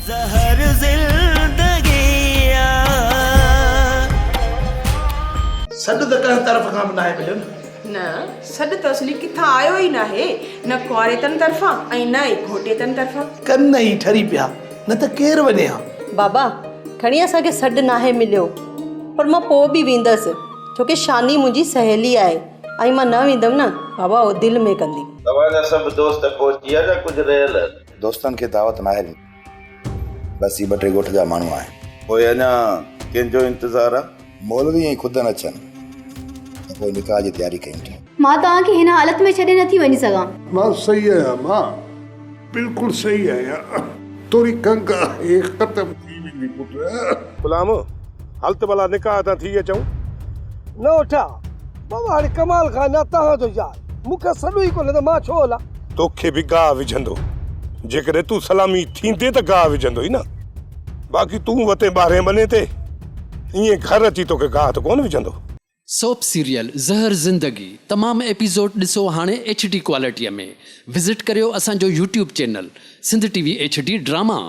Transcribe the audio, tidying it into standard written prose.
ज़हर ज़िंदगी सॾु त कंहिं तरफ़ खां बि नाहे मिलियो न सॾु त असली किथां आयो ई नाहे न कुआरे तन तरफ़ां ऐं न ई घोटे तन तरफ़ां कन ई ठरी पिया न त केरु वञे हा बाबा खणी असांखे सॾु नाहे मिलियो पर मां पोइ बि वेंदसि छोकी शानी मुंहिंजी सहेली आहे ऐं मां न वेंदमि न बाबा उहो दिलि में कंदी तव्हांजा सभु दोस्त पहुची विया न कुझु रहियल दोस्तनि खे दावत नाहे बसि ही 2-3 ॻोठ जा माण्हू आहिनि पोइ अञा कंहिंजो इंतज़ारु आहे मौलवी ऐं ख़ुदि न अचनि त पोइ निकाह जी तयारी कयूं था मां तव्हांखे हिन हालत में छॾे नथी वञी सघां मां सही आहियां मां बिल्कुलु सही आहियां थोरी कंग आहे ख़तमु थी वेंदी पुट गुलाम हल त भला निकाह था थी अचूं न उठा बाबा हाणे कमाल खान आहे तव्हांजो यार मूंखे सॾु ई कोन्हे त मां छो हलां तोखे बि गाह विझंदो जेकॾहिं तूं सलामी थींदे त गाह विझंदो ई न बाक़ी तूं वते ॿारहें बने ते ईअं घर अची तोखे गाह त कोन विझंदो सोप सीरियल ज़हर ज़िंदगी तमाम एपिसोड ॾिसो हाणे HD क्वालिटीअ में विज़िट करियो असांजो YouTube channel Sindh TV HD drama.